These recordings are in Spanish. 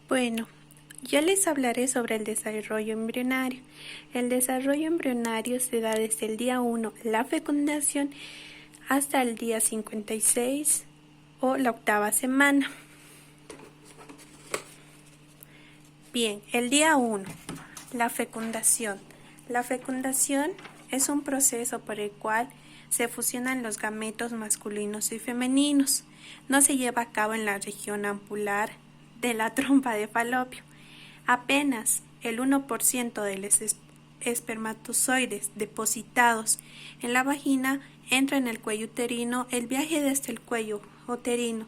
Bueno, yo les hablaré sobre el desarrollo embrionario. El desarrollo embrionario se da desde el día 1, la fecundación, hasta el día 56 o la octava semana. Bien, el día 1, la fecundación. La fecundación es un proceso por el cual se fusionan los gametos masculinos y femeninos. No se lleva a cabo en la región ampular de la trompa de falopio. Apenas el 1% de los espermatozoides depositados en la vagina entra en el cuello uterino. El viaje desde el cuello uterino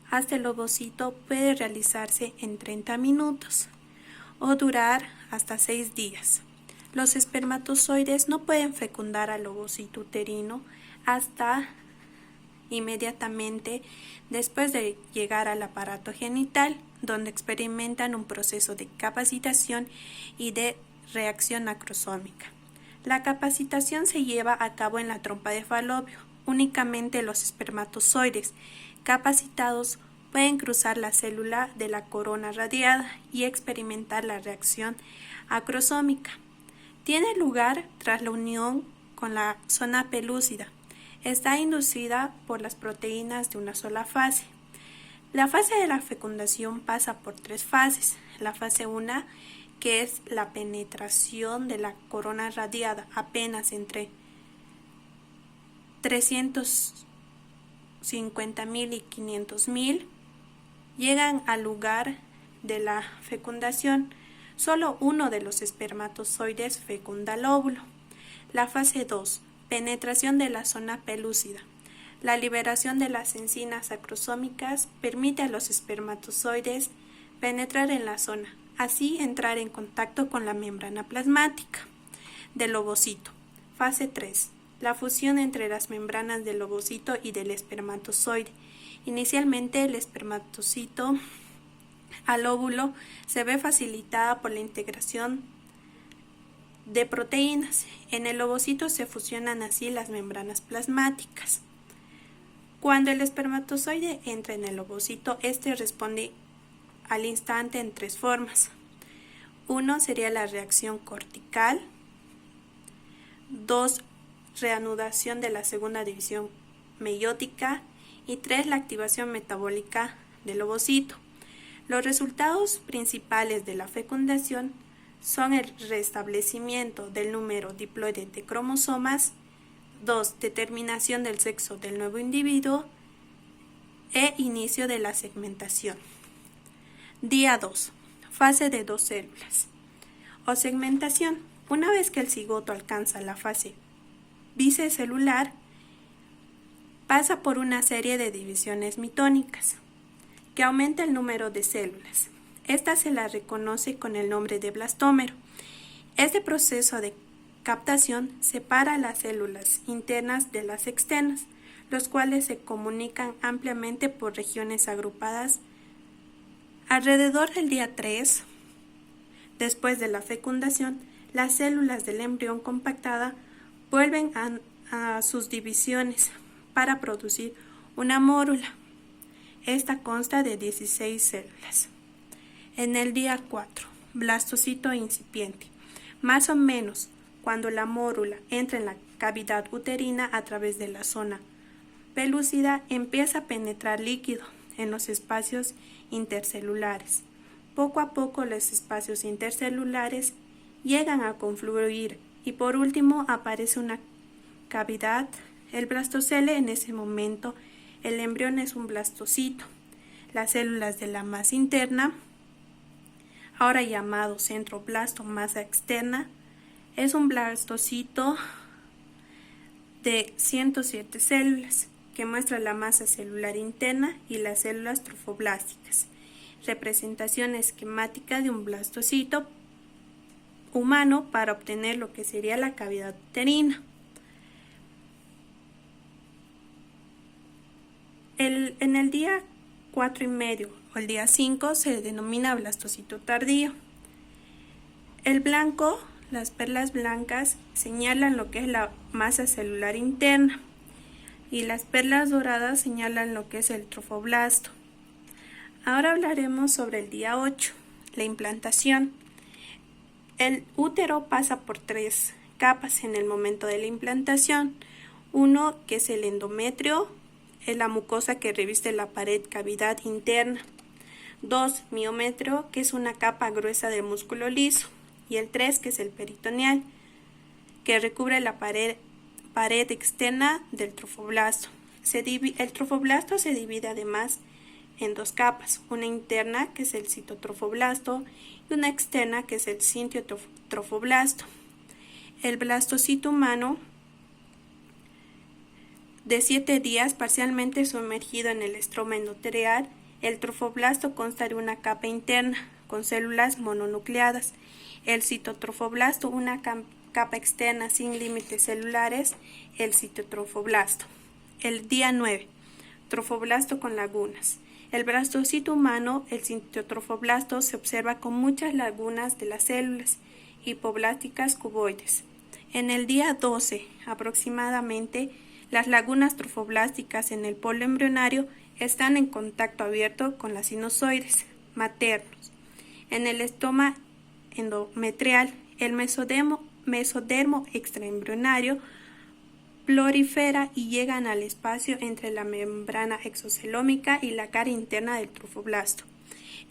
hasta el ovocito puede realizarse en 30 minutos o durar hasta 6 días. Los espermatozoides no pueden fecundar al ovocito uterino hasta inmediatamente después de llegar al aparato genital, donde experimentan un proceso de capacitación y de reacción acrosómica. La capacitación se lleva a cabo en la trompa de falopio. Únicamente los espermatozoides capacitados pueden cruzar la célula de la corona radiada y experimentar la reacción acrosómica. Tiene lugar tras la unión con la zona pelúcida. Está inducida por las proteínas de una sola fase. La fase de la fecundación pasa por 3 fases. La fase 1, que es la penetración de la corona radiada apenas entre 350.000 y 500.000, llegan al lugar de la fecundación. Solo uno de los espermatozoides fecunda el óvulo. La fase 2, penetración de la zona pelúcida. La liberación de las enzimas acrosómicas permite a los espermatozoides penetrar en la zona, así entrar en contacto con la membrana plasmática del ovocito. Fase 3, la fusión entre las membranas del ovocito y del espermatozoide. Inicialmente el espermatocito al óvulo se ve facilitada por la integración de proteínas. En el ovocito se fusionan así las membranas plasmáticas. Cuando el espermatozoide entra en el ovocito, este responde al instante en 3 formas. 1 sería la reacción cortical. 2, reanudación de la segunda división meiótica. Y 3, la activación metabólica del ovocito. Los resultados principales de la fecundación son el restablecimiento del número diploide de cromosomas. 2, determinación del sexo del nuevo individuo e inicio de la segmentación. Día 2, fase de 2 células o segmentación. Una vez que el cigoto alcanza la fase bicelular, pasa por una serie de divisiones mitónicas que aumenta el número de células. Esta se la reconoce con el nombre de blastómero. Este proceso de captación separa las células internas de las externas, los cuales se comunican ampliamente por regiones agrupadas. Alrededor del día 3, después de la fecundación, las células del embrión compactada vuelven a sus divisiones para producir una mórula. Esta consta de 16 células. En el día 4, blastocito incipiente. Más o menos cuando la mórula entra en la cavidad uterina a través de la zona pelúcida, empieza a penetrar líquido en los espacios intercelulares. Poco a poco los espacios intercelulares llegan a confluir y por último aparece una cavidad, el blastocele. En ese momento el embrión es un blastocito. Las células de la masa interna, ahora llamado centroblasto masa externa, es un blastocito de 107 células que muestra la masa celular interna y las células trofoblásticas. Representación esquemática de un blastocito humano para obtener lo que sería la cavidad uterina. En el día 4,5 o el día 5 se denomina blastocito tardío. El blanco, las perlas blancas, señalan lo que es la masa celular interna y las perlas doradas señalan lo que es el trofoblasto. Ahora hablaremos sobre el día 8. La implantación. El útero pasa por 3 capas en el momento de la implantación. Uno, que es el endometrio, es la mucosa que reviste la pared cavidad interna. 2, miometrio, que es una capa gruesa de músculo liso. Y el 3, que es el peritoneal, que recubre la pared externa del trofoblasto. El trofoblasto se divide además en 2 capas, una interna, que es el citotrofoblasto, y una externa, que es el sintiotrofoblasto. El blastocito humano, de 7 días, parcialmente sumergido en el estroma endotelial. El trofoblasto consta de una capa interna con células mononucleadas. El citotrofoblasto, una capa externa sin límites celulares, el citotrofoblasto. El día 9, trofoblasto con lagunas. El blastocito humano, el citotrofoblasto, se observa con muchas lagunas de las células hipoblásticas cuboides. En el día 12, aproximadamente, las lagunas trofoblásticas en el polo embrionario están en contacto abierto con las sinusoides maternos. En el estoma endometrial, el mesodermo extraembrionario prolifera y llegan al espacio entre la membrana exocelómica y la cara interna del trofoblasto.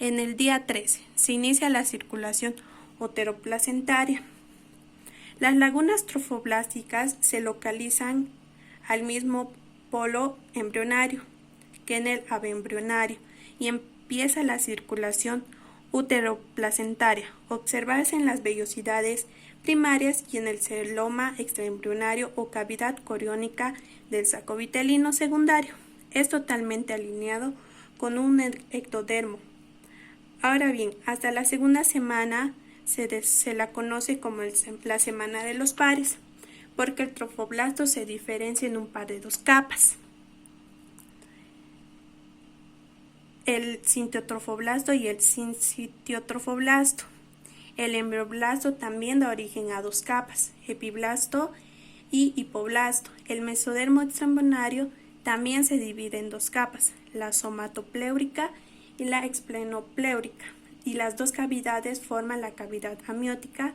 En el día 13 se inicia la circulación uteroplacentaria. Las lagunas trofoblásticas se localizan al mismo polo embrionario que en el aboembrionario y empieza la circulación uteroplacentaria, observarse en las vellosidades primarias y en el celoma extraembrionario o cavidad coriónica del saco vitelino secundario. Es totalmente alineado con un ectodermo. Ahora bien, hasta la segunda semana se la conoce como la semana de los pares, porque el trofoblasto se diferencia en un par de 2 capas. El sintiotrofoblasto y el sincitiotrofoblasto. El embrioblasto también da origen a 2 capas, epiblasto y hipoblasto. El mesodermo extraembrionario también se divide en 2 capas, la somatopléurica y la explenopléurica, y las 2 cavidades forman la cavidad amniótica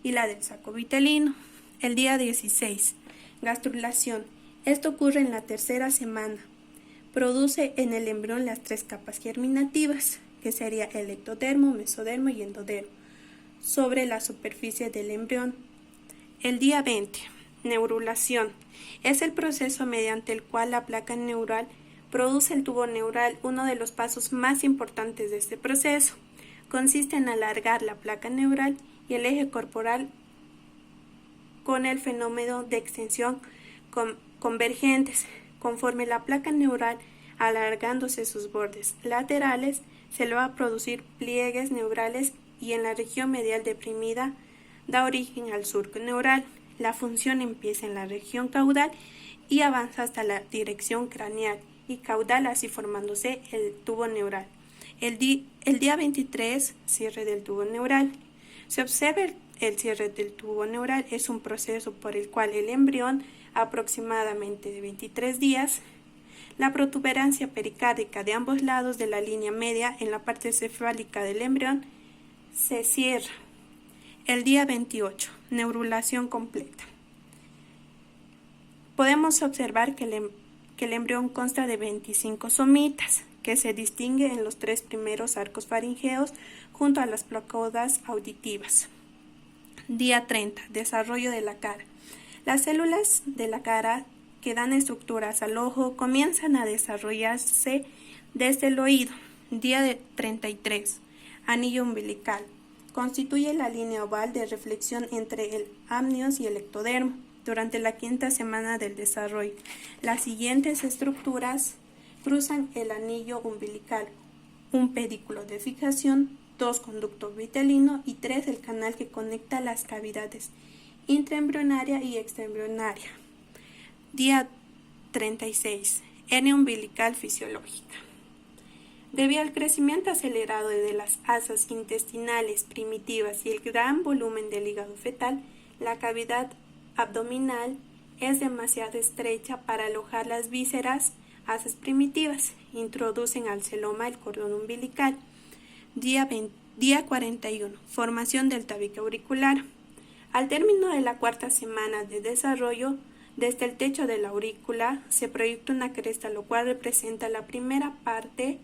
y la del saco vitelino. El día 16, gastrulación. Esto ocurre en la tercera semana. Produce en el embrión las 3 capas germinativas, que sería el ectodermo, mesodermo y endodermo, sobre la superficie del embrión. El día 20, neurulación. Es el proceso mediante el cual la placa neural produce el tubo neural. Uno de los pasos más importantes de este proceso consiste en alargar la placa neural y el eje corporal con el fenómeno de extensión convergentes. Conforme la placa neural alargándose sus bordes laterales, se le va a producir pliegues neurales y en la región medial deprimida da origen al surco neural. La función empieza en la región caudal y avanza hasta la dirección craneal y caudal, así formándose el tubo neural. El día 23, cierre del tubo neural. Se observa el cierre del tubo neural. Es un proceso por el cual el embrión, aproximadamente de 23 días, la protuberancia pericárdica de ambos lados de la línea media en la parte cefálica del embrión se cierra. El día 28, neurulación completa. Podemos observar que el embrión consta de 25 somitas, que se distingue en los 3 primeros arcos faringeos junto a las placaudas auditivas. Día 30, desarrollo de la cara. Las células de la cara que dan estructuras al ojo comienzan a desarrollarse desde el oído. Día 33, anillo umbilical. Constituye la línea oval de reflexión entre el amnios y el ectodermo durante la 5ª semana del desarrollo. Las siguientes estructuras cruzan el anillo umbilical: un pedículo de fijación, 2 conducto vitelino y 3 el canal que conecta las cavidades intraembrionaria y extraembrionaria. Día 36, hernia umbilical fisiológica. Debido al crecimiento acelerado de las asas intestinales primitivas y el gran volumen del hígado fetal, la cavidad abdominal es demasiado estrecha para alojar las vísceras. Asas primitivas introducen al celoma el cordón umbilical. Día Día 41. Formación del tabique auricular. Al término de la cuarta semana de desarrollo, desde el techo de la aurícula se proyecta una cresta, lo cual representa la primera parte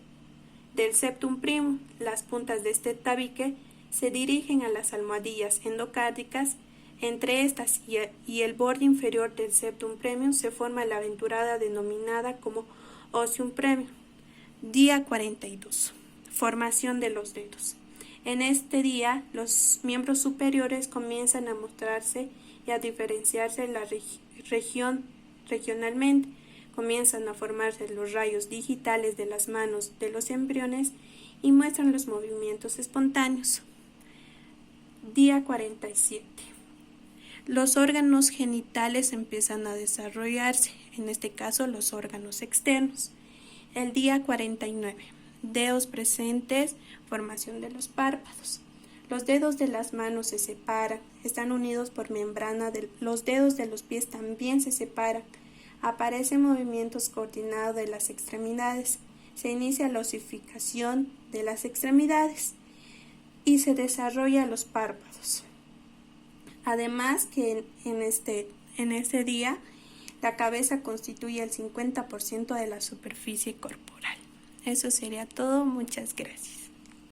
del septum primum. Las puntas de este tabique se dirigen a las almohadillas endocárdicas. Entre estas y el borde inferior del septum premium se forma la aventurada denominada como ostium premium. Día 42. Formación de los dedos. En este día, los miembros superiores comienzan a mostrarse y a diferenciarse regionalmente. Comienzan a formarse los rayos digitales de las manos de los embriones y muestran los movimientos espontáneos. Día 47. Los órganos genitales empiezan a desarrollarse, en este caso los órganos externos. El día 49. Dedos presentes, formación de los párpados. Los dedos de las manos se separan, están unidos por membrana. Los dedos de los pies también se separan. Aparecen movimientos coordinados de las extremidades. Se inicia la osificación de las extremidades y se desarrolla los párpados. Además que en este día la cabeza constituye el 50% de la superficie corporal. Eso sería todo. Muchas gracias.